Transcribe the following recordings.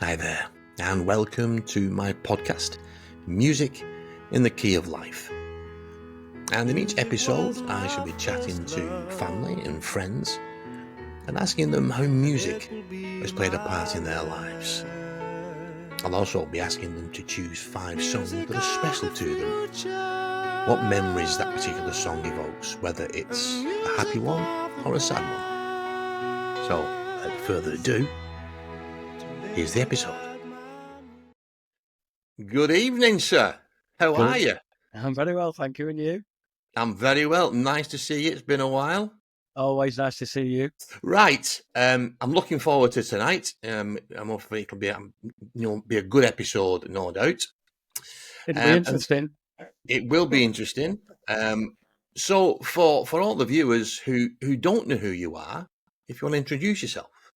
Hi there, and welcome to my podcast, Music in the Key of Life. And in each episode, I shall be chatting to family and friends and asking them how music has played a part in their lives. I'll also be asking them to choose 5 songs that are special to them, what memories that particular song evokes, whether it's a happy one or a sad one. So, without further ado, here's the episode. Good evening, sir. How are you? I'm very well, thank you. And you? I'm very well. Nice to see you. It's been a while. Always nice to see you. Right. I'm looking forward to tonight. I'm hoping it'll be, be a good episode, no doubt. It'll be interesting. It will be interesting. So for all the viewers who don't know who you are, if you want to introduce yourself.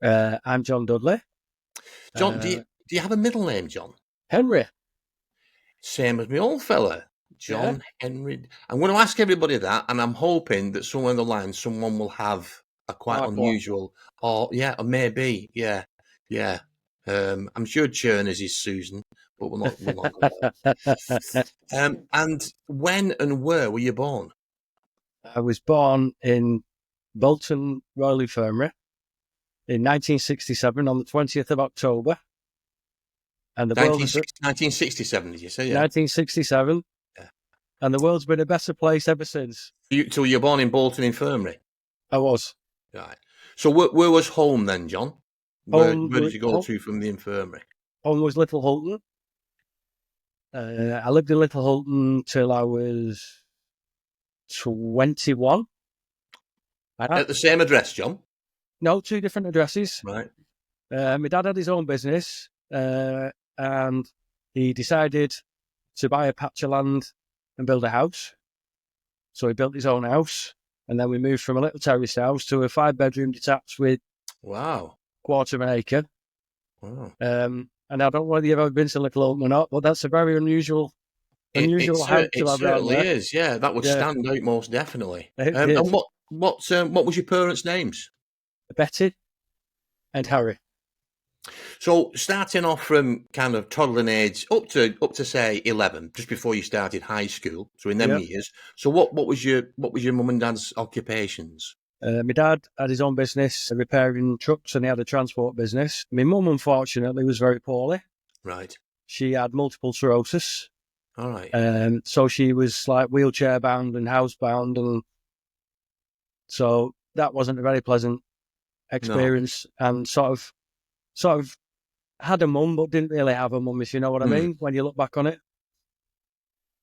I'm John Dudley. John, do you have a middle name, John? Henry. Same as my old fella, John Henry. I'm going to ask everybody that, and I'm hoping that somewhere in the line someone will have a quite unusual, or maybe. I'm sure Cherners is Susan, but we're not. And when and where were you born? I was born in Bolton Royal Infirmary in 1967 on the 20th of October. And the 1967, did you say? Yeah. 1967. Yeah. And the world's been a better place ever since. So you were born in Bolton Infirmary? I was. Right. So where was home then, John? Where did you go to from the infirmary? Home was Little Hulton. I lived in Little Hulton till I was 21. At the same address, John? No, 2 different addresses. Right. My dad had his own business. And he decided to buy a patch of land and build a house. So he built his own house, and then we moved from a little terraced house to a 5-bedroom detached with quarter of an acre. Wow. And I don't know whether you've ever been to Little Hulton or not, but that's a very unusual house. It certainly is. Yeah, that would stand out most definitely. And what was your parents' names? Betty and Harry. So starting off from kind of toddling age up to say 11, just before you started high school. So in them years. So what was your mum and dad's occupations? My dad had his own business repairing trucks, and he had a transport business. My mum, unfortunately, was very poorly. Right. She had multiple sclerosis. All right. So she was like wheelchair bound and housebound, and so that wasn't a very pleasant experience. No. And sort of had a mum, but didn't really have a mum, if you know what I mean, when you look back on it.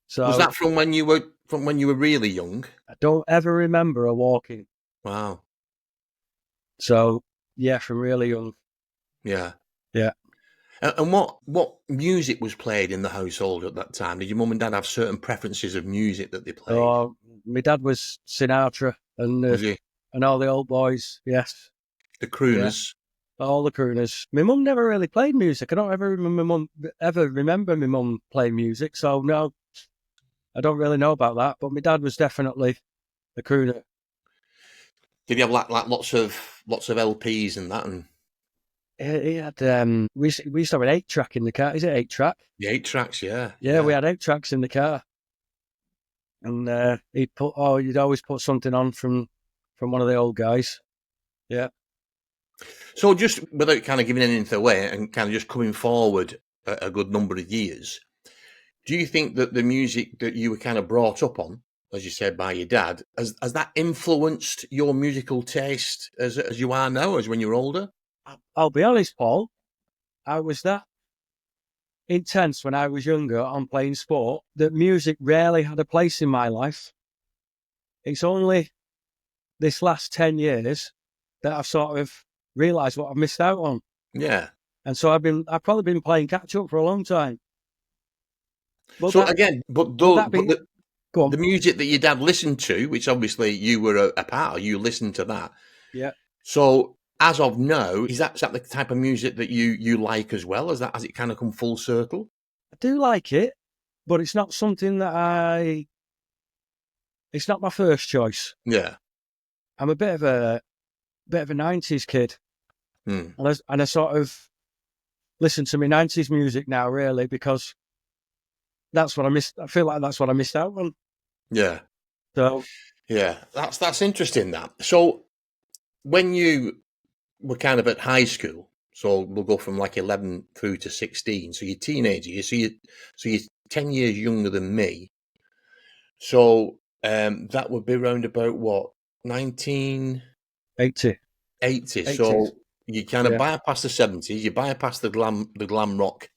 So was that from when you were really young? I don't ever remember her walking. Wow. So from really young. Yeah. Yeah. And what music was played in the household at that time? Did your mum and dad have certain preferences of music that they played? Oh, my dad was Sinatra and all the old boys. Yes. The crooners. Yeah. All the crooners. My mum never really played music. I don't ever remember my mum playing music. So no, I don't really know about that. But my dad was definitely a crooner. Did he have like lots of LPs and that? And he had. We used to have an 8-track in the car. Is it 8-track? The 8 tracks, yeah. Yeah, we had 8 tracks in the car, and he'd always put something on from one of the old guys. Yeah. So just without kind of giving anything away and kind of just coming forward a good number of years, do you think that the music that you were kind of brought up on, as you said, by your dad, has that influenced your musical taste as you are now, as when you're older? I'll be honest, Paul, I was that intense when I was younger on playing sport that music rarely had a place in my life. It's only this last 10 years that I've sort of realised what I've missed out on. Yeah. And so I've probably been playing catch up for a long time. But the music that your dad listened to, which obviously you were a part of, you listened to that. Yeah. So as of now, is that the type of music that you like as well? Has it kind of come full circle? I do like it, but it's not something that it's not my first choice. Yeah. I'm a bit of a 90s kid. And I sort of listen to my 90s music now, really, because that's what I missed. I feel like that's what I missed out on. Yeah. So, Yeah. That's interesting, that. So when you were kind of at high school, so we'll go from like 11 through to 16, so you're teenager, so you're 10 years younger than me. So that would be around about what, 1980? 80. So you kind of Yeah. bypass the 70s, you bypass the glam rock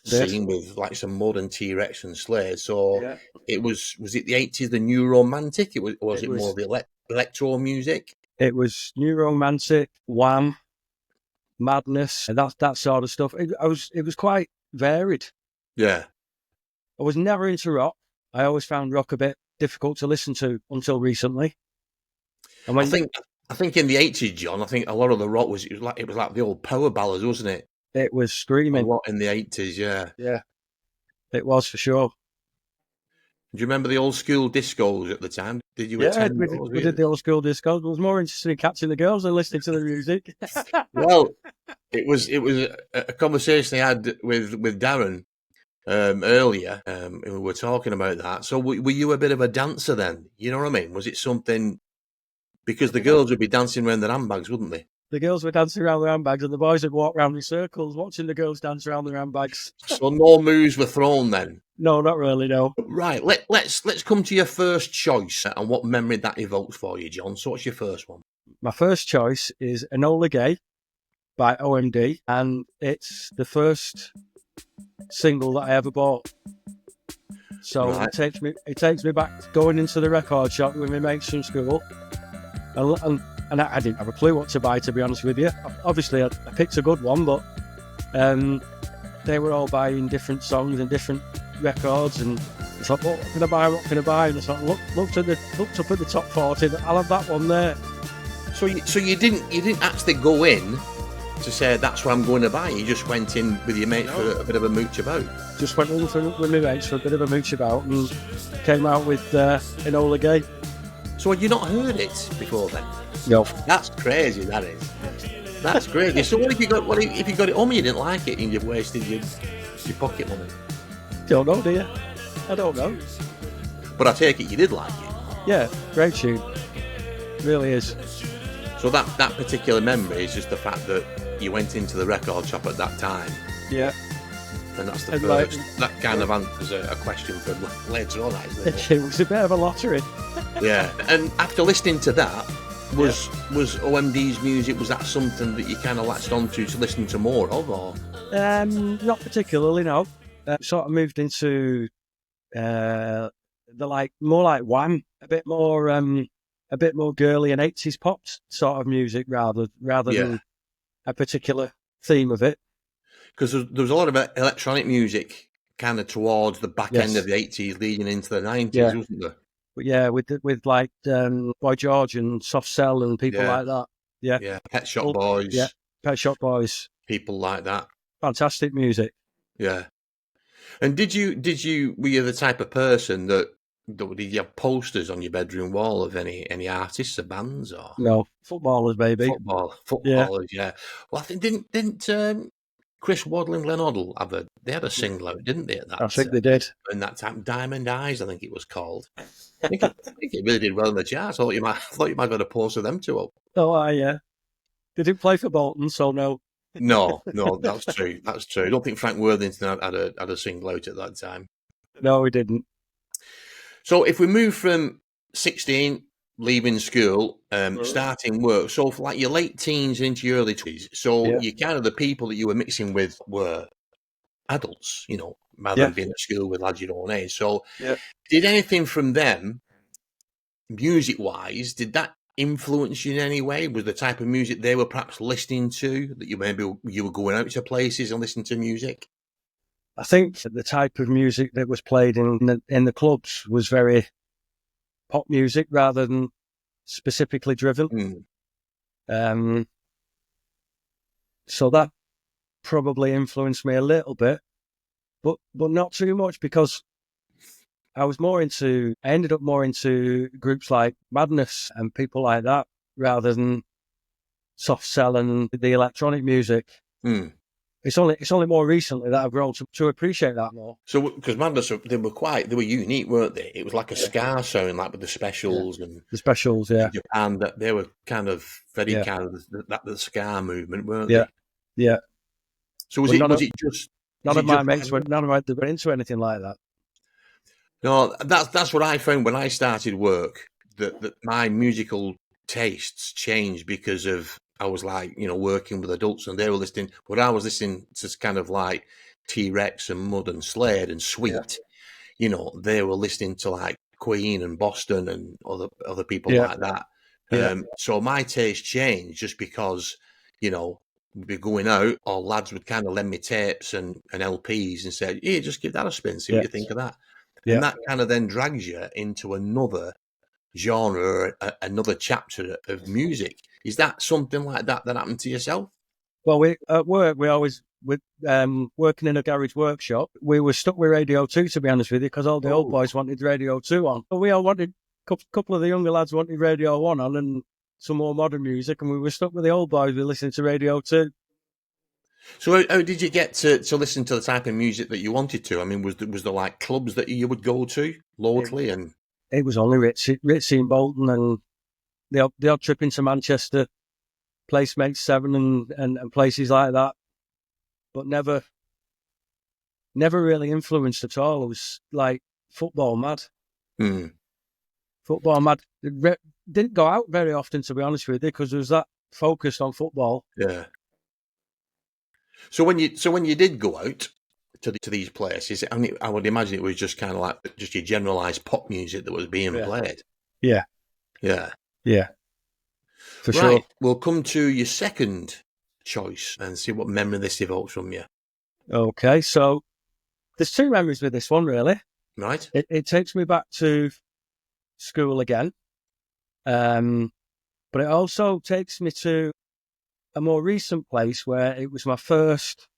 scene with like some modern T-Rex and Slayer. So Yeah. it was it the 80s, the new romantic? Was it more was the electro music? It was New Romantic, Wham, Madness, and that sort of stuff. It was quite varied. Yeah. I was never into rock. I always found rock a bit difficult to listen to until recently. And I think in the 80s, John, I think a lot of the rock it was like the old power ballads, wasn't it? it was A screaming. lot in the 80s, yeah. Yeah, it was for sure. Do you remember the old school discos at the time? Did you Yeah, attend those? we did the old school disco. I was more interested in catching the girls than listening to the music. Well, it was a conversation I had with Darren earlier. And we were talking about that. So were you a bit of a dancer then? You know what I mean? Was it something? Because the girls would be dancing around their handbags, wouldn't they? The girls were dancing around their handbags, and the boys would walk around in circles watching the girls dance around their handbags. So no moves were thrown then. No, not really. No. Right. Let's come to your first choice and what memory that evokes for you, John. So what's your first one? My first choice is Enola Gay by OMD, and it's the first single that I ever bought. So Right. it takes me back to going into the record shop with my mates from school, and I didn't have a clue what to buy, to be honest with you. Obviously, I picked a good one, but they were all buying different songs and different records, and I thought, what can I buy? What can I buy? And I thought, looked up at the top 40. I'll have that one there. So you didn't actually go in to say that's what I'm going to buy. You just went in with your mates for a bit of a mooch about. Just went in with my mates for a bit of a mooch about and came out with Enola Gay. So had you not heard it before then? No. That's crazy. That is. That's crazy. So what if you got it home and you didn't like it and you've wasted your pocket money? Don't know, do you? I don't know. But I take it you did like it. Yeah, great tune. Really is. So that particular memory is just the fact that you went into the record shop at that time. Yeah. And that's the first. That kind of answers a question for later on, actually. It was a bit of a lottery. Yeah. And after listening to that, was OMD's music, was that something that you kind of latched onto to listen to more of, or? Not particularly, no. Sort of moved into the more like Wham, a bit more girly and 80s pop sort of music rather than a particular theme of it. Because there was a lot of electronic music kind of towards the back end of the 80s leading into the 90s, wasn't there? But yeah, with like Boy George and Soft Cell and people like that. Yeah. Yeah, Pet Shop Boys. Yeah, Pet Shop Boys. People like that. Fantastic music. Yeah. And were you the type of person that did you have posters on your bedroom wall of any artists or bands, or? No, footballers, baby. Footballers, yeah. Well, I think didn't Chris Waddle and Glenn Hoddle they had a single out, didn't they? At that, I think they did. In that time, Diamond Eyes, I think it was called. I think it really did well in the charts. I thought you might got a poster of them two up. Oh, yeah. They didn't play for Bolton, so no. No, that's true. That's true. I don't think Frank Worthington had a single out at that time. No, he didn't. So if we move from 16, leaving school, starting work, so for like your late teens into your early 20s, so you kind of the people that you were mixing with were adults, rather than being at school with lads your own age. So did anything from them, music-wise, did that influence you in any way? Was the type of music they were perhaps listening to that you were going out to places and listening to music? I think the type of music that was played in the clubs was very pop music rather than specifically driven. So that probably influenced me a little bit, but not too much, because I ended up more into groups like Madness and people like that rather than Soft Cell and the electronic music. it's only more recently that I've grown to appreciate that more. So, because Madness, they were unique, weren't they? It was like a ska sound, like with the specials and The specials, in Japan, that they were kind of very kind of the ska movement, weren't yeah, they? yeah. So was it just none of my mates were into anything like that. No, that's what I found when I started work. That my musical tastes changed because of I was like working with adults and they were listening. But I was listening to kind of like T-Rex and Mud and Slade and Sweet. They were listening to like Queen and Boston and other people like that. So my taste changed just because we'd be going out, or lads would kind of lend me tapes and LPs and say, "Hey, just give that a spin, see what you think of that." And that kind of then drags you into another genre, another chapter of music. Is that something like that happened to yourself? Well, at work, working in a garage workshop, we were stuck with Radio 2, to be honest with you, because all the old boys wanted Radio 2 on. But we all wanted, a couple of the younger lads wanted Radio 1 on and some more modern music, and we were stuck with the old boys. We listened to Radio 2. So how did you get to listen to the type of music that you wanted to? I mean, was there like clubs that you would go to locally? And it was only Ritzy and Bolton and the odd trip into Manchester, Placemates 7 and places like that. But never really influenced at all. It was like football mad. Football mad. Didn't go out very often, to be honest with you, because it was that focused on football. Yeah. So when you did go out to these places, I mean, I would imagine it was just kind of like just your generalised pop music that was being played. Yeah. For sure. We'll come to your second choice and see what memory this evokes from you. Okay, so there's two memories with this one, really. Right. It takes me back to school again, but it also takes me to a more recent place where it was my first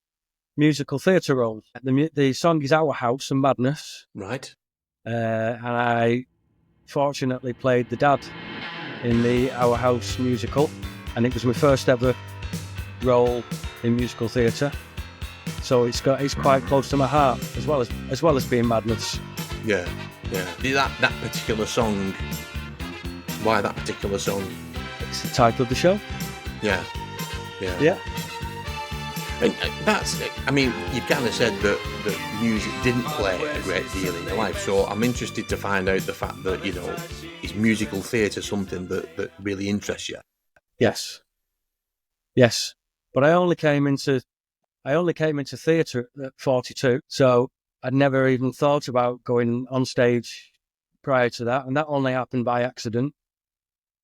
musical theatre role. The song is Our House and Madness. Right. And I fortunately played the dad in the Our House musical, and it was my first ever role in musical theatre. So it's quite close to my heart, as well as being Madness. Yeah. That particular song. Why that particular song? It's the title of the show. Yeah. And that's, I mean, you kind of said that music didn't play a great deal in your life, so I'm interested to find out the fact that, is musical theatre something that really interests you? Yes. But I only came into theatre at 42, so I'd never even thought about going on stage prior to that, and that only happened by accident.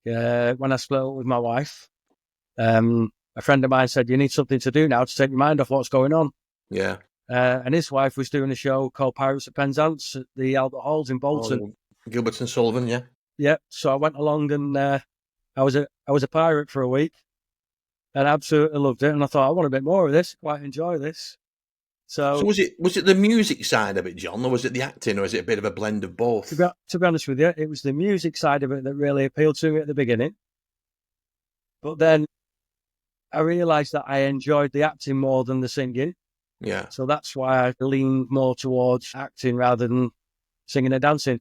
When I split up with my wife, a friend of mine said, "You need something to do now to take your mind off what's going on." Yeah. And his wife was doing a show called Pirates of Penzance at the Albert Halls in Bolton. Gilbert and Sullivan, yeah. Yeah. So I went along and I was a pirate for a week and absolutely loved it. And I thought, I want a bit more of this. Quite enjoy this. So was it the music side of it, John, or was it the acting, or is it a bit of a blend of both? To be honest with you, it was the music side of it that really appealed to me at the beginning. But then I realised that I enjoyed the acting more than the singing. Yeah. So that's why I leaned more towards acting rather than singing and dancing.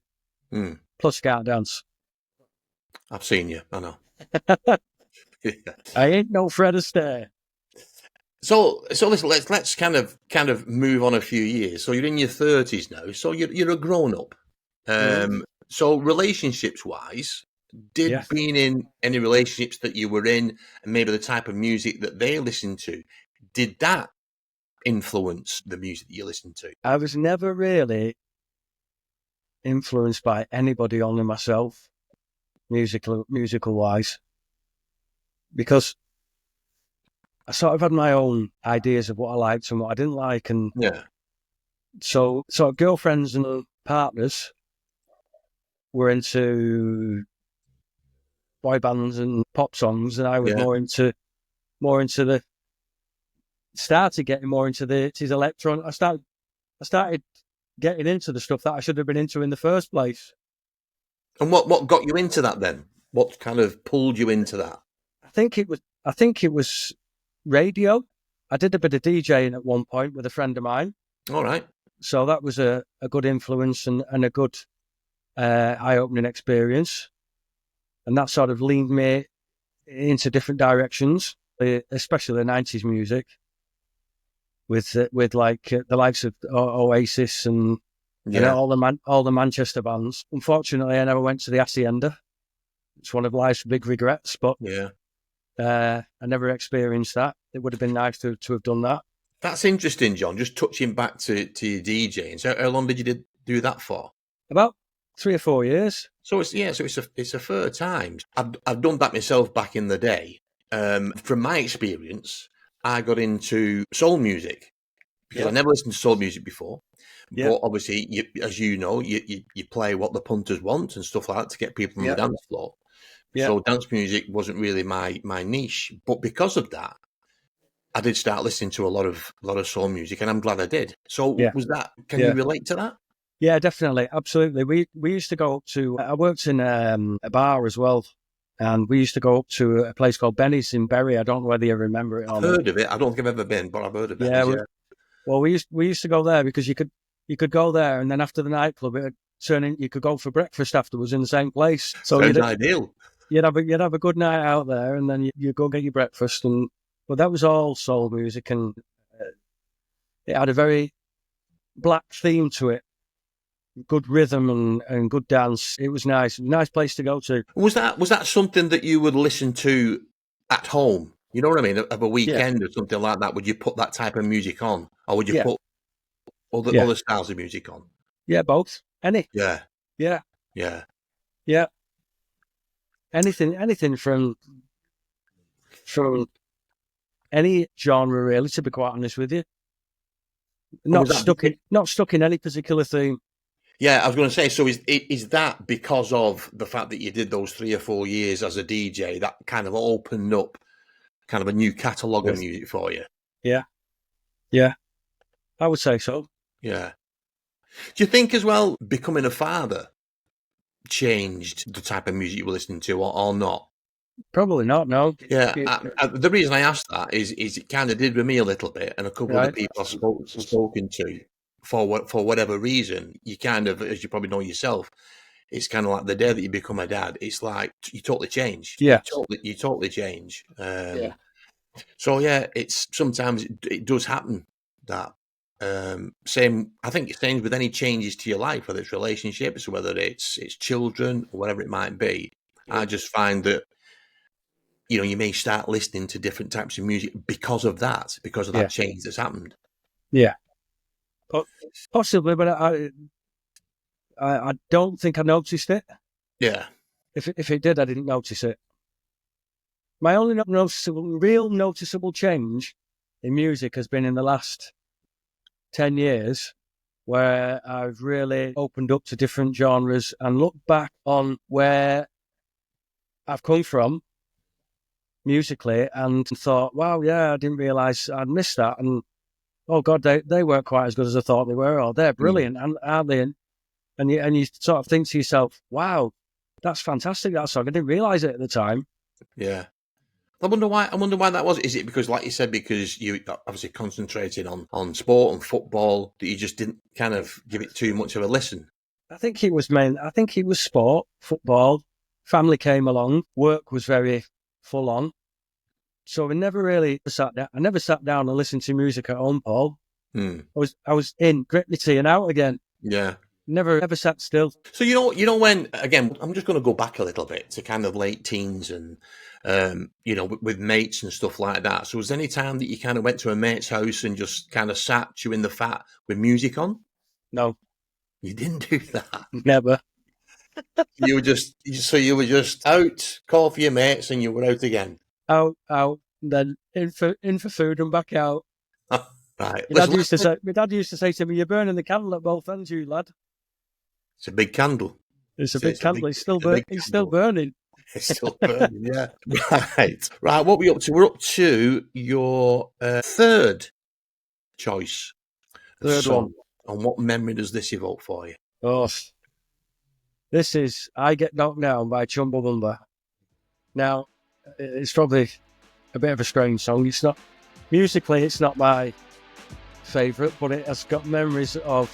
Plus, can't dance. I've seen you, I know. Yeah. I ain't no Fred Astaire. So listen, let's kind of move on a few years. So you're in your 30s now. So you're a grown up. So relationships wise, did being in any relationships that you were in, and maybe the type of music that they listened to, did that influence the music that you listened to? I was never really influenced by anybody, only myself, musical wise, because I sort of had my own ideas of what I liked and what I didn't like, and so girlfriends and partners were into boy bands and pop songs, and I was started getting more into the electron. I started getting into the stuff that I should have been into in the first place. And what got you into that then? What kind of pulled you into that? I think it was radio. I did a bit of DJing at one point with a friend of mine. All right. So that was a good influence and a good eye-opening experience. And that sort of leaned me into different directions, especially the 90s music, with like the likes of Oasis and all the Manchester bands. Unfortunately, I never went to the Hacienda. It's one of life's big regrets, but I never experienced that. It would have been nice to have done that. That's interesting, John. Just touching back to your DJing. So how long did you do that for? About 3 or 4 years. So it's a fair time. I've done that myself back in the day. From my experience, I got into soul music because I never listened to soul music before. Yeah. But obviously, as you know, you play what the punters want and stuff like that to get people on the dance floor. Yeah. So dance music wasn't really my niche. But because of that, I did start listening to a lot of soul music, and I'm glad I did. So was that? Can you relate to that? Yeah, definitely, absolutely. We used to go up to. I worked in a bar as well, and we used to go up to a place called Benny's in Bury. I don't know whether you remember it. I've heard of it. I don't think I've ever been, but I've heard of Benny's. Well, we used to go there because you could go there, and then after the nightclub, it would turn in. You could go for breakfast afterwards in the same place. So sounds ideal. You'd have a good night out there, and then you go get your breakfast. But that was all soul music, and it had a very black theme to it. Good rhythm and good dance. It was nice. Nice place to go to. Was that something that you would listen to at home? You know what I mean? Of a weekend or something like that. Would you put that type of music on, or would you put other styles of music on? Yeah, both. Any. Yeah. Anything from any genre, really. To be quite honest with you, not stuck in any particular theme. Yeah, I was going to say, so is that because of the fact that you did those 3 or 4 years as a DJ, that kind of opened up kind of a new catalogue of music for you? Yeah, I would say so. Yeah. Do you think as well, becoming a father changed the type of music you were listening to or not? Probably not, no. Yeah, the reason I asked that is it kind of did with me a little bit, and a couple of the people I've spoken to, for whatever reason, you kind of, as you probably know yourself, it's kind of like the day that you become a dad, it's like you totally change. Yeah. You totally change. So yeah, it's sometimes it does happen that I think it same with any changes to your life, whether it's relationships, whether it's children, or whatever it might be. Yeah. I just find that you may start listening to different types of music because of that change that's happened. Yeah. Possibly, but I don't think I noticed it. Yeah. If it did, I didn't notice it. My only real noticeable change in music has been in the last 10 years, where I've really opened up to different genres and looked back on where I've come from musically and thought, wow, I didn't realise I'd missed that. And oh God, they weren't quite as good as I thought they were, or they're brilliant, aren't they? And you sort of think to yourself, wow, that's fantastic, that song. I didn't realise it at the time. Yeah. I wonder why that was. Is it because, like you said, because you obviously concentrated on sport and football, that you just didn't kind of give it too much of a listen? I think it was sport, football. Family came along. Work was very full on. So I never really sat down. I never sat down and listened to music at home, Paul. I was in, grip my tea and out again. Yeah. Never ever sat still. So you know when, again, I'm just going to go back a little bit to kind of late teens and with mates and stuff like that. So was there any time that you kind of went to a mate's house and just kind of sat chewing the fat with music on? No. You didn't do that? Never. You were just out, call for your mates, and you were out again. Out, then in for food and back out. Right. My dad used to say to me, "You're burning the candle at both ends, you lad." It's a big candle. It's a big candle. It's still burning. It's still burning. It's still burning. Yeah. Right. What are we up to? We're up to your third choice. Third one. And what memory does this evoke for you? Oh, this is "I Get Knocked Down" by Chumbawamba. Now, it's probably a bit of a strange song. It's not musically, it's not my favourite, but it has got memories of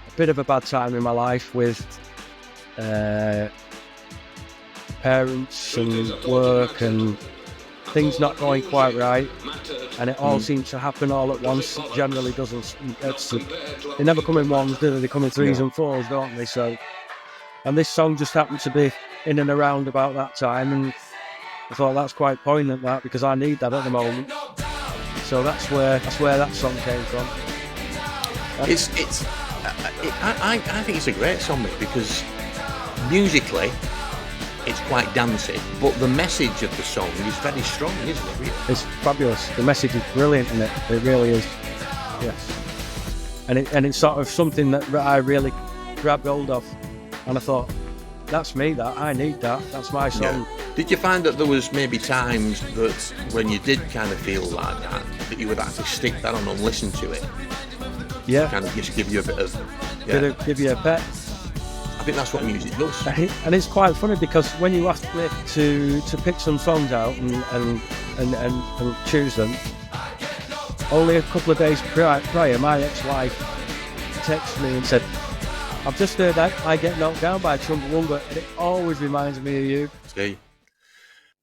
a bit of a bad time in my life with parents and work and things not going quite right, and it all seems to happen all at once. It generally doesn't. They never come in ones, do they? They come in threes and fours, don't they? So, and this song just happened to be in and around about that time, and I thought that's quite poignant, that, because I need that at the moment. So that's where that song came from. I think it's a great song, because musically it's quite dancey, but the message of the song is very strong, isn't it? Really? It's fabulous. The message is brilliant in it. It really is. Yes. And it's sort of something that I really grabbed hold of, and I thought, that's me. That I need that. That's my song. Yeah. Did you find that there was maybe times that when you did kind of feel like that you would actually stick that on and listen to it? Yeah. Kind of just give you a bit of give you a pet. I think that's what music does. And it's quite funny, because when you asked me to pick some songs out and choose them, only a couple of days prior, my ex-wife texted me and said, I've just heard that I Get Knocked Down by Chumbawamba, and it always reminds me of you. See,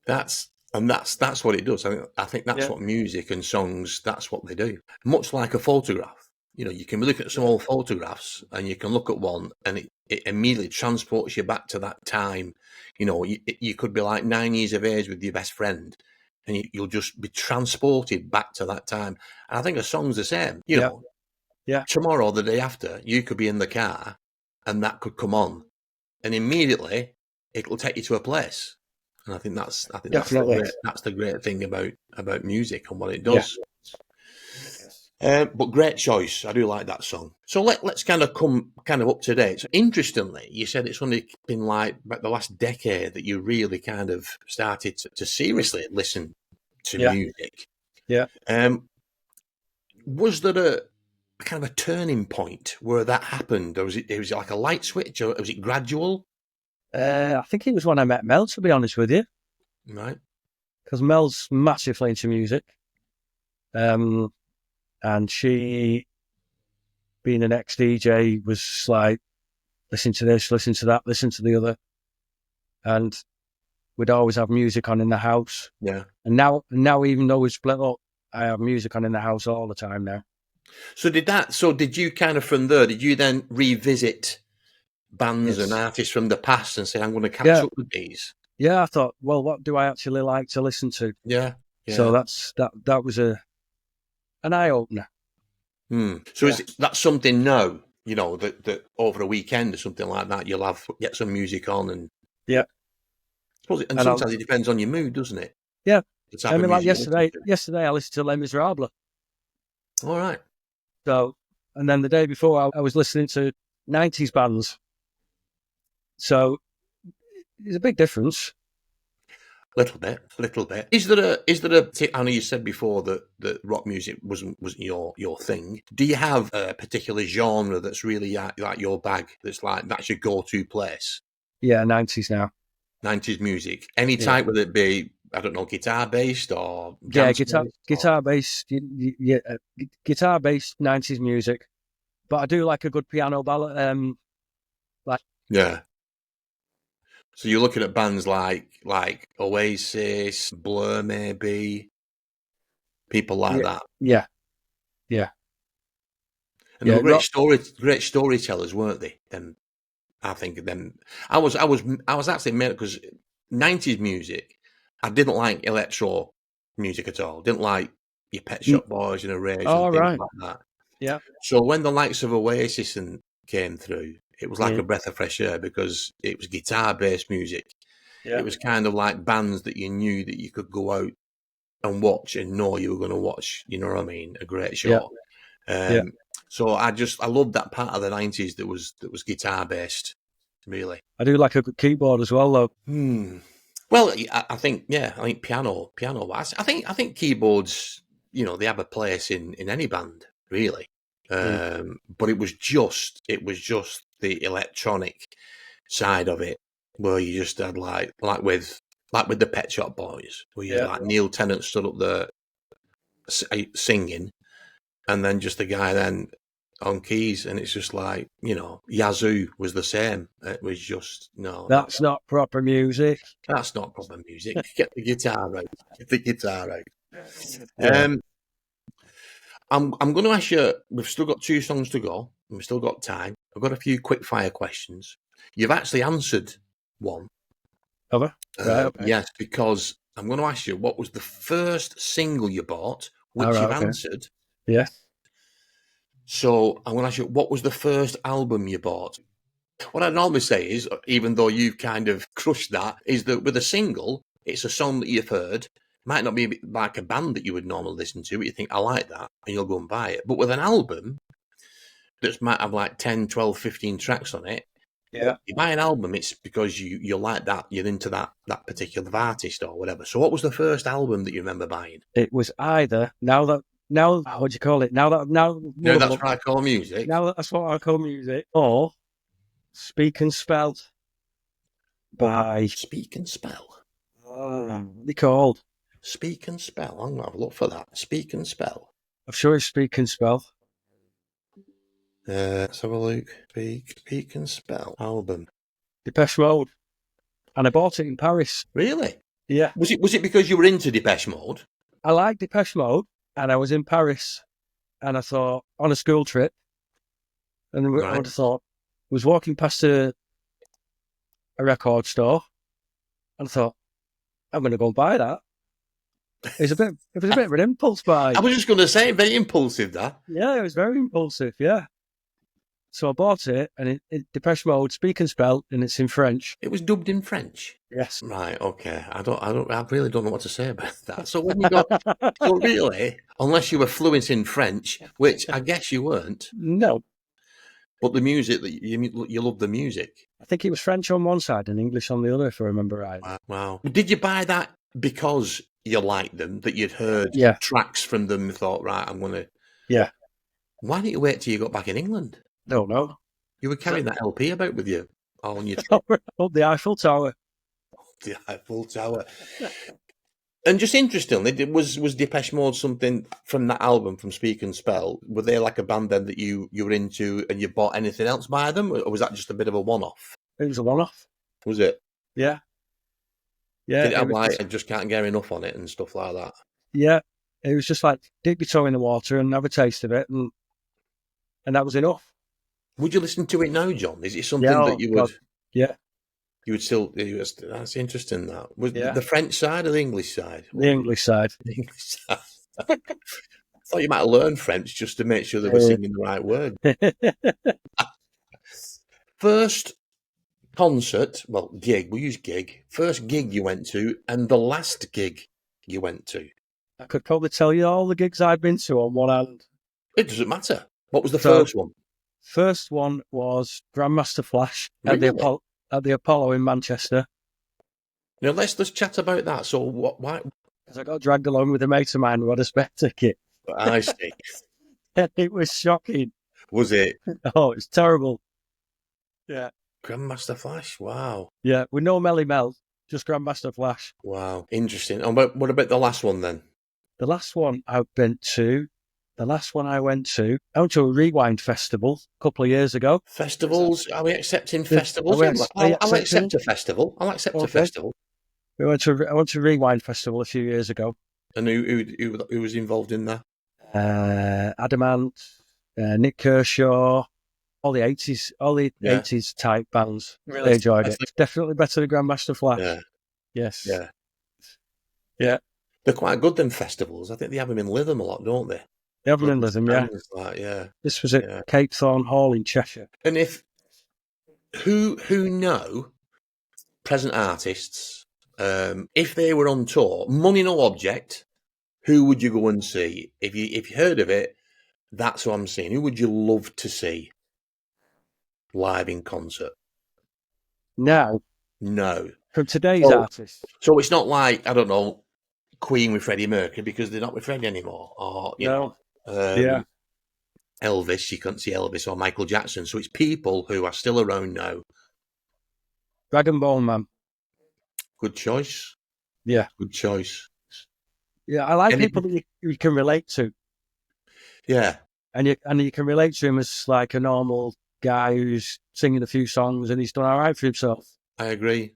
that's what it does. I think that's what music and songs, that's what they do. Much like a photograph. You can look at some old photographs, and you can look at one, and it immediately transports you back to that time. You could be like 9 years of age with your best friend, and you'll just be transported back to that time. And I think a song's the same. Tomorrow, the day after, you could be in the car, and that could come on, and immediately it'll take you to a place. And I think that's the great thing about music and what it does. Yeah. But great choice. I do like that song. So let's come up to date. So interestingly, you said it's only been like about the last decade that you really kind of started to seriously listen to music. Yeah. Was there a kind of a turning point where that happened, or was it like a light switch, or was it gradual? I think it was when I met Mel, to be honest with you. Right. Because Mel's massively into music. And she, being an ex-DJ, was like, listen to this, listen to that, listen to the other. And we'd always have music on in the house. Yeah. And now even though we split up, I have music on in the house all the time now. So did you kind of from there, did you then revisit bands and artists from the past and say, I'm going to catch up with these? Yeah, I thought, well, what do I actually like to listen to? Yeah. So that was an eye-opener. So is that something now, that over a weekend or something like that, you'll get some music on and... Yeah. And sometimes it depends on your mood, doesn't it? Yeah. I mean, like yesterday I listened to Les Miserables. All right. So, and then the day before I was listening to 90s bands. So there's a big difference. Little bit. Is there a? I know you said before that rock music wasn't your thing. Do you have a particular genre that's really like your bag? That's your go-to place? Yeah, 90s now. 90s music. Any type, whether it be, I don't know, guitar based or guitar based. Yeah, guitar based 90s music. But I do like a good piano ballad. Yeah. So you're looking at bands like Oasis, Blur, maybe people like that. Yeah. And they were great storytellers, weren't they? Then I think them. I was actually made, because 90s music, I didn't like electro music at all. Didn't like your Pet Shop Boys and Erasure and things like that. Yeah. So when the likes of Oasis came through, it was like a breath of fresh air, because it was guitar-based music. Yeah. It was kind of like bands that you knew that you could go out and watch and know you were going to watch, you know what I mean? A great show. So I loved that part of the 90s that was guitar-based, really. I do like a good keyboard as well, though. Well, I think piano. I think keyboards, they have a place in any band, really. But it was just the electronic side of it, where you just had like with the Pet Shop Boys, where you had like Neil Tennant stood up there singing, and then just the guy then on keys, and it's just like, Yazoo was the same. It was just That's not proper music. that's not proper music. Get the guitar out. Get the guitar out. Yeah. I'm going to ask you. We've still got 2 songs to go. And we've still got time. I've got a few quick fire questions. You've actually answered one. Right, okay. Yes, because I'm going to ask you, what was the first single you bought, which All right, you've okay. answered. Yeah. So I'm going to ask you, what was the first album you bought? What I normally say is, even though you've kind of crushed that, is that with a single, it's a song that you've heard. Might not be like a band that you would normally listen to, but you think, I like that, and you'll go and buy it. But with an album that might have like 10, 12, 15 tracks on it, Yeah. you buy an album, it's because you like that, you're into that particular artist or whatever. So what was the first album that you remember buying? It was either what do you call it? That's what I call music. Now that's what I call music, or Speak and Spell by Speak and Spell. They called Speak and Spell. I'm going to have a look for that. Speak and Spell. I'm sure it's Speak and Spell. Let's have a look. Speak and Spell album. Depeche Mode, and I bought it in Paris. Really? Yeah. Was it because you were into Depeche Mode? I like Depeche Mode, and I was in Paris, and I thought on a school trip, and I was walking past a record store, and I thought, I'm going to go and buy that. It was a bit of an impulse buy. I was just going to say, very impulsive, that. Yeah, it was very impulsive. Yeah. So I bought it, and it Depeche Mode, Speak and Spell, and it's in French. It was dubbed in French. Yes. Right. Okay. I really don't know what to say about that. So when you got, so really, unless you were fluent in French, which I guess you weren't. No. But the music that you love the music. I think it was French on one side and English on the other, if I remember right. Wow. Did you buy that because you liked them, that you'd heard tracks from them and thought, right, I'm going to... Yeah. Why didn't you wait till you got back in England? Don't know. You were carrying that LP about with you on your trip. Up the Eiffel Tower. The Eiffel Tower. And just interestingly, was Depeche Mode something from that album, from Speak and Spell? Were they like a band then that you were into and you bought anything else by them? Or was that just a bit of a one-off? It was a one-off. Was it? Yeah. Yeah. Did it have like, I just can't get enough on it and stuff like that? Yeah. It was just like, dip your toe in the water and have a taste of it. And that was enough. Would you listen to it now, John? Is it something that you would... God. Yeah. You would still... That's interesting, that. Was the French side or the English side? The English side. The English side. I thought you might learn French just to make sure they were singing the right word. First concert, gig, we'll use gig. First gig you went to and the last gig you went to. I could probably tell you all the gigs I've been to on one hand. It doesn't matter. What was the first one? First one was Grandmaster Flash Really? at the Apollo in Manchester. Now let's chat about that. So why? Because I got dragged along with a mate of mine who had a spare ticket. I see. It was shocking. Was it? Oh, it's terrible. Yeah. Grandmaster Flash. Wow. Yeah, with no Melly Mel, just Grandmaster Flash. Wow, interesting. And what about the last one then? The last one I went to a Rewind festival a couple of years ago. Festivals? Are we accepting festivals? I'll accept a festival. I'll accept a festival. I went to Rewind Festival a few years ago. And who was involved in that? Adamant, Nick Kershaw, all the 80s type bands. Really enjoyed it. Definitely better than Grandmaster Flash. Yeah. Yes. Yeah. Yeah. They're quite good, them festivals. I think they have them in Lytham a lot, don't they? They have them in Lytham, yeah. Like, yeah. This was at Cape Thorne Hall in Cheshire. And who know present artists, if they were on tour, money no object, who would you go and see? If you heard of it, that's what I'm saying. Who would you love to see live in concert? Now? No. From today's artists? So it's not like, I don't know, Queen with Freddie Mercury, because they're not with Freddie anymore. Or, you know, Elvis, you couldn't see Elvis, or Michael Jackson. So it's people who are still around now. Dragon Ball Man. Good choice. Yeah. Good choice. Yeah, I like And people that you can relate to, yeah, and you can relate to him as like a normal guy who's singing a few songs and he's done all right for himself. I agree.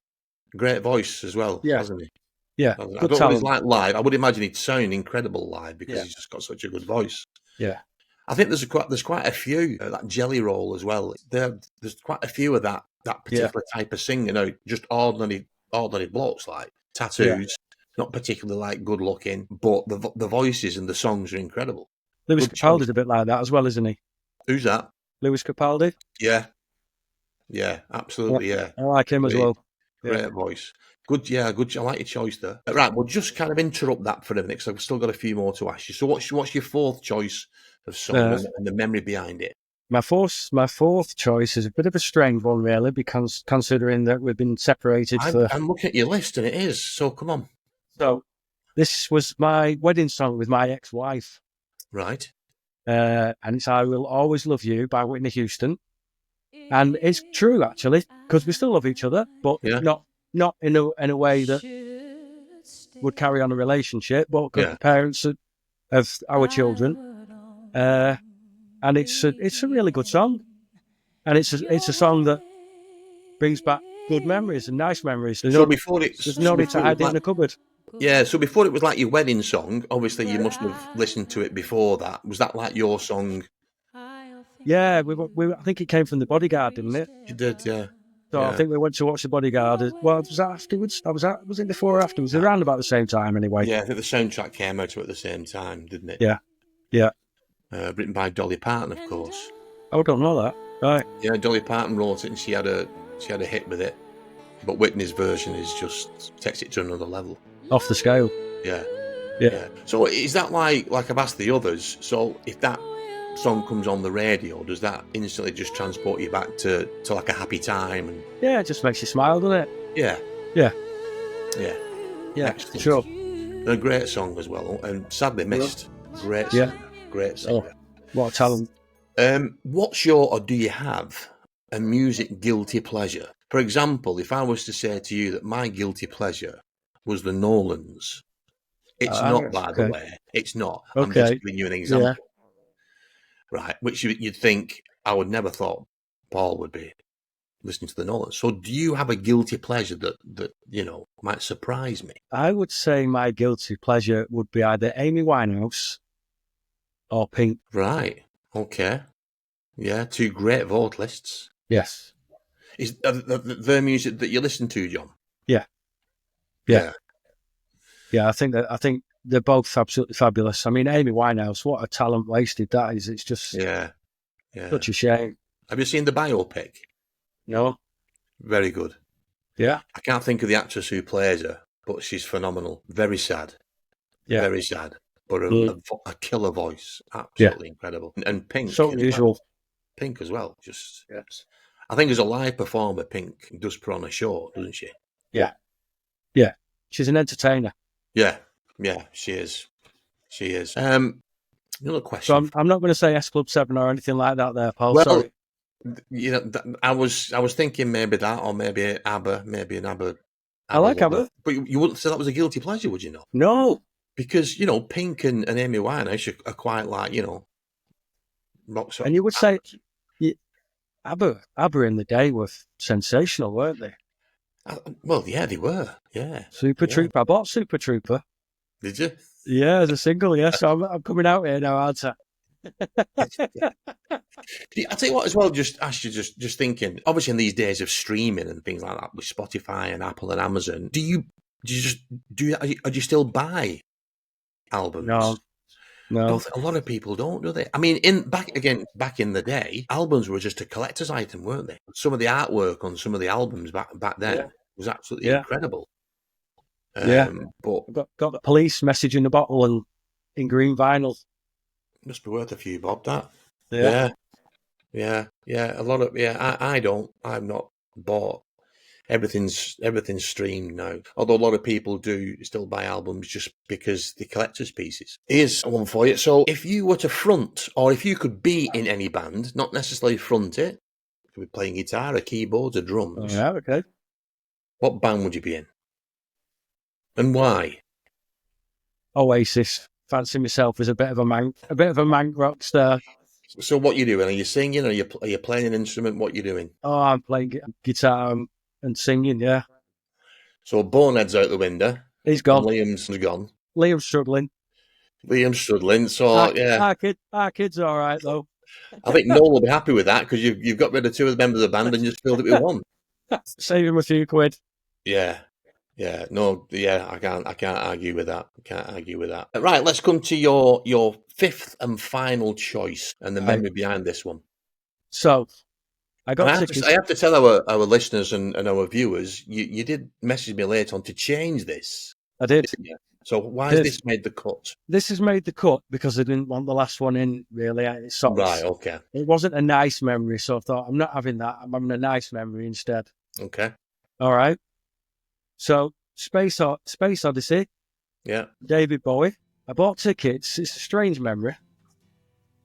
Great voice as well, Yeah, hasn't he? yeah, I don't good know what he's talent. like live. I would imagine he'd sound incredible live because Yeah, he's just got such a good voice. yeah, I think there's quite a few that Jelly Roll as well. There's quite a few of that yeah, particular type of singer. Just ordinary blokes like yeah. tattoos, not particularly like good looking, but the voices and the songs are incredible. Lewis Good choice. Capaldi's a bit like that as well, isn't he? Who's that? Lewis Capaldi. Yeah, yeah, Yeah, absolutely. Yeah, I like him as great, well. Yeah. great voice. Good, yeah, good. I like your choice there. Right, we'll just kind of interrupt that for a minute because I've still got a few more to ask you. So, what's your fourth choice of song Uh, and the memory behind it? my fourth choice is a bit of a strange one, really, because considering that we've been separated for. I'm looking at your list and it is. So come on. So this was my wedding song with my ex-wife, Right. and it's "I Will Always Love You" by Whitney Houston, and it's true actually because we still love each other, but Yeah. not in a way that would carry on a relationship, but because Yeah. the parents of our children, and it's a really good song, and it's a song that brings back good memories and nice memories. So before it, There's no need to before it was hide it in like, a cupboard. yeah. So before it was like your wedding song. Obviously, you must have listened to it before that. Was that like your song? Yeah, I think it came from The Bodyguard, didn't it? You did, yeah. So I Yeah. think we went to watch The Bodyguard. Well, was that afterwards? Was it before or afterwards? Around about the same time, anyway. Yeah. I think the soundtrack came out at the same time, didn't it? Yeah, yeah. Written by Dolly Parton, of course. I don't know that. Right. Yeah, Dolly Parton wrote it, and she had a hit with it. But Whitney's version is just takes it to another level. Off the scale. Yeah. Yeah. Yeah. So is that like I've asked the others? So if that song comes on the radio, does that instantly just transport you back to like a happy time? And Yeah, it just makes you smile, doesn't it? yeah, Yeah. yeah, Yeah, excellent. sure. And a great song as well, and sadly missed. Great Yeah. song, great song. Oh, what a talent. What's your, or do you have a music guilty pleasure? For example, if I was to say to you that my guilty pleasure was the Nolans, it's not, by the okay. way. It's not. Okay. I'm just giving you an example. Yeah. Right, which you'd think I would never thought Paul would be listening to the Nolans. So do you have a guilty pleasure that might surprise me? I would say my guilty pleasure would be either Amy Winehouse or Pink. Right, okay. Yeah, two great vocalists. Yes. Is their music that you listen to, John? Yeah. Yeah. Yeah, I think they're both absolutely fabulous. I mean, Amy Winehouse, what a talent wasted that is. It's just Yeah. such a shame. Have you seen the biopic? No? Very good. Yeah. I can't think of the actress who plays her, but she's phenomenal. Very sad. Yeah. Very sad. But a killer voice. Yeah. Absolutely incredible. And Pink. So unusual. Pink as well. Just, Yes. I think as a live performer, Pink does put on a show, doesn't she? Yeah. Yeah. She's an entertainer. Yeah. Yeah, she is. She is. Another question. So I'm not going to say S Club 7 or anything like that there, Paul. Well, Sorry. I was thinking maybe that, or maybe ABBA, maybe an ABBA. I like ABBA. But you wouldn't say that was a guilty pleasure, would you not? No. Because, Pink and Amy Winehouse are quite like, rock song. And you would say ABBA in the day were sensational, weren't they? Well, yeah, they were. Yeah. Super Trooper. I bought Super Trooper. Did you? Yeah, as a single, yes. So I'm coming out here now, aren't I? I'll tell you what as well, just thinking, obviously in these days of streaming and things like that with Spotify and Apple and Amazon, do you still buy albums? No. A lot of people don't, do they? I mean, back in the day, albums were just a collector's item, weren't they? Some of the artwork on some of the albums back then was absolutely incredible. But got the Police Message in the Bottle and in green vinyl. Must be worth a few bob, that. Yeah. A lot of I've not bought. Everything's streamed now. Although a lot of people do still buy albums just because they're collector's pieces. Here's one for you. So if you were to front, or if you could be in any band, not necessarily front it, you could be playing guitar or keyboards or drums. Oh, yeah, okay. What band would you be in? And why? Oasis. Fancy myself as a bit of a mank rock star. So what you doing? Are you singing? Are you playing an instrument? What you doing? Oh, I'm playing guitar and singing. Yeah, So Bonehead's out the window. he's And gone. Liam's gone. Liam's struggling. Liam's struggling. So yeah, Our kid's all right though. I think Noel will be happy with that because you've got rid of two of the members of the band and just filled it with one. Save him a few quid. Yeah. Yeah, no, yeah, I can't argue with that. I can't argue with that. Right, let's come to your fifth and final choice and the memory behind this one. So, I got tickets. I have to tell our listeners and our viewers, you did message me later on to change this. I did. So why has this made the cut? This has made the cut because I didn't want the last one in, really. Right, okay. It wasn't a nice memory, so I thought, I'm not having that. I'm having a nice memory instead. Okay. All right. So, Space Odyssey. Yeah. David Bowie. I bought tickets. It's a strange memory.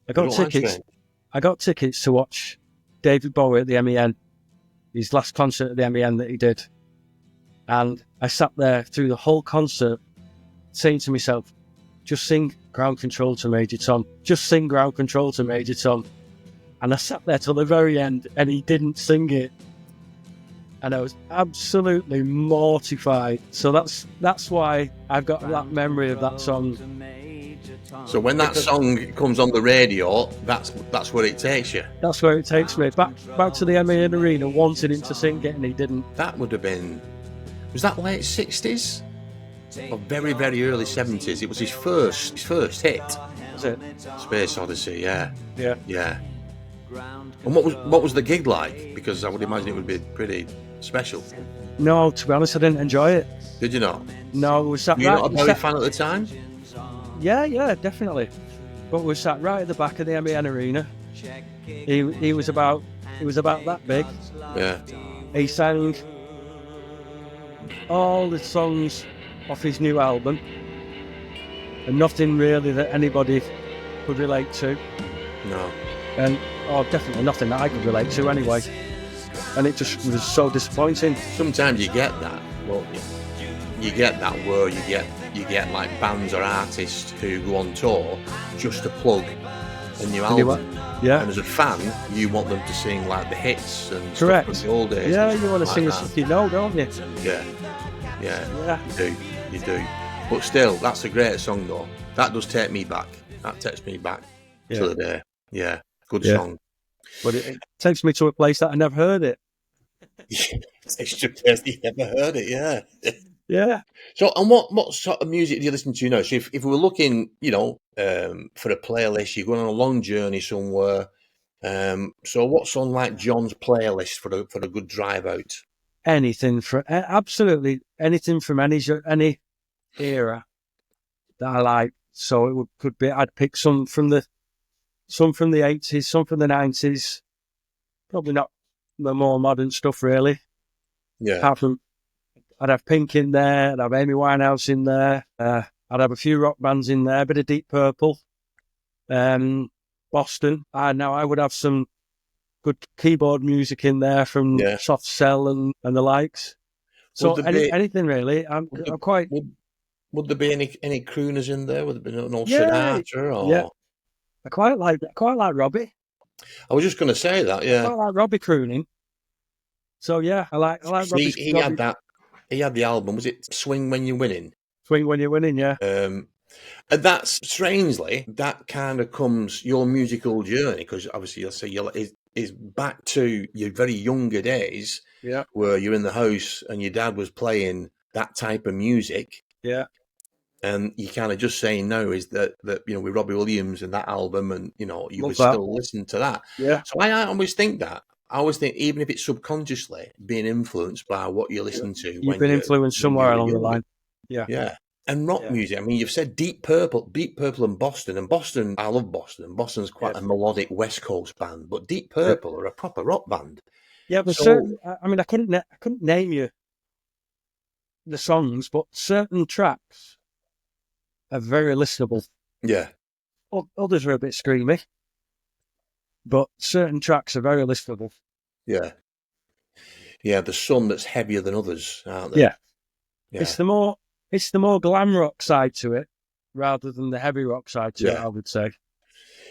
I got tickets to watch David Bowie at the MEN, his last concert at the MEN that he did. And I sat there through the whole concert saying to myself, just sing Ground Control to Major Tom. Just sing Ground Control to Major Tom. And I sat there till the very end and he didn't sing it. And I was absolutely mortified. So that's why I've got that memory of that song. So when that song comes on the radio, that's where it takes you. That's where it takes me. Back to the MEN Arena, wanting him to sing it, and he didn't. That would have been... Was that late 60s? Or very, very early 70s? It was his first hit. Was it? Space Odyssey, yeah. Yeah. Yeah. And what was the gig like? Because I would imagine it would be pretty special. No, to be honest, I didn't enjoy it. Did you not? No, we sat. Were you not a Bowie fan at the time? Yeah, definitely. But we sat right at the back of the MEN Arena. He was about that big. Yeah. He sang all the songs off his new album, and nothing really that anybody could relate to. No. And definitely nothing that I could relate to anyway. And it just was so disappointing. Sometimes you get that. Well, you get that where you get like bands or artists who go on tour just to plug a new album. Yeah. And as a fan, you want them to sing like the hits and correct. Stuff from the old days. Yeah, you want to sing something you know, don't you? Yeah. You do. But still, that's a great song though. That does take me back. That takes me back to the day. Yeah, good song. But it takes me to a place that I never heard it. It's just you never heard it, yeah. Yeah. So, and what sort of music do you listen to now? So, if we were looking, for a playlist, you're going on a long journey somewhere. So, what's on like John's playlist for a good drive out? Absolutely anything from any era that I like. So it could be. I'd pick some from the 80s, some from the 90s. Probably not the more modern stuff, really. Yeah. Apart from, I'd have Pink in there, I'd have Amy Winehouse in there, I'd have a few rock bands in there, a bit of Deep Purple, Boston. Now I would have some good keyboard music in there from Soft Cell and the likes. So anything really. I'm quite. Would there be any crooners in there? Would there be an old Sinatra? Or... Yeah. I quite like Robbie. I was just going to say that. Yeah. I quite like Robbie crooning. So yeah, I like Robbie. He had that. He had the album. Was it Swing When You're Winning? Swing When You're Winning. Yeah. And that's strangely that kind of comes your musical journey, because obviously you'll say is back to your very younger days. Yeah. Where you're in the house and your dad was playing that type of music. Yeah. And you kind of just saying now is that with Robbie Williams and that album, and you would that. still listen to that. Yeah. So I always think that. I always think, even if it's subconsciously being influenced by what you listen to. You've been influenced somewhere along the line. Yeah. Yeah. And rock music. I mean, you've said Deep Purple and Boston. And Boston, I love Boston. And Boston's quite a melodic West Coast band. But Deep Purple are a proper rock band. Yeah, but I couldn't name you the songs, but certain tracks are very listenable. Yeah. Others are a bit screamy, but certain tracks are very listenable. Yeah. Yeah, there's some that's heavier than others, aren't there? Yeah. It's the more glam rock side to it rather than the heavy rock side to it, I would say.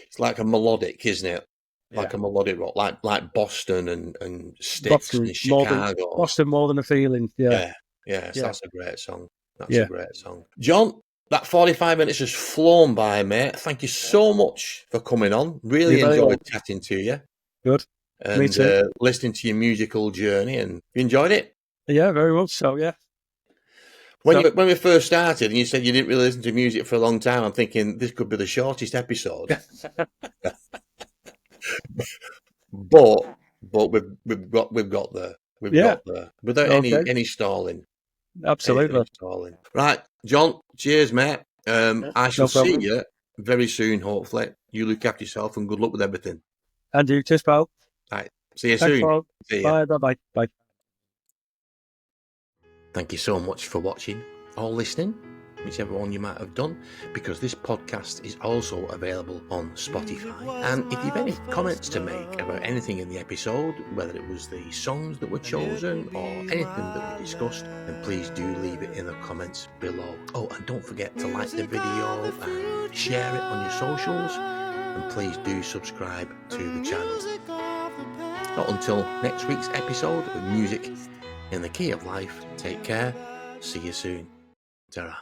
It's like a melodic, isn't it? Like Yeah. a melodic rock, like Boston and Styx and Chicago. Boston more than a feeling. Yeah. Yes, that's a great song. That's Yeah. a great song. John, that 45 minutes has flown by, mate. Thank you so much for coming on. Really You're very enjoyed welcome. chatting to you. Good. And Me too. listening to your musical journey, and you enjoyed it? Yeah, very much so, yeah. When we first started and you said you didn't really listen to music for a long time, I'm thinking this could be the shortest episode. but we've got there. We've got there without any stalling. Absolutely. Any stalling. Right, John, cheers, mate. I shall see you very soon, hopefully. You look after yourself and good luck with everything. And you, cheers, pal. Right. See you Thanks, soon. Paul. See ya. Bye. Thank you so much for watching or listening, whichever one you might have done, because this podcast is also available on Spotify. And if you've any comments to make about anything in the episode, whether it was the songs that were chosen or anything that we discussed, then please do leave it in the comments below. Oh, and don't forget to like the video and share it on your socials, and please do subscribe to the channel. Not until next week's episode of Music in the Key of Life. Take care. See you soon. Ta-ra.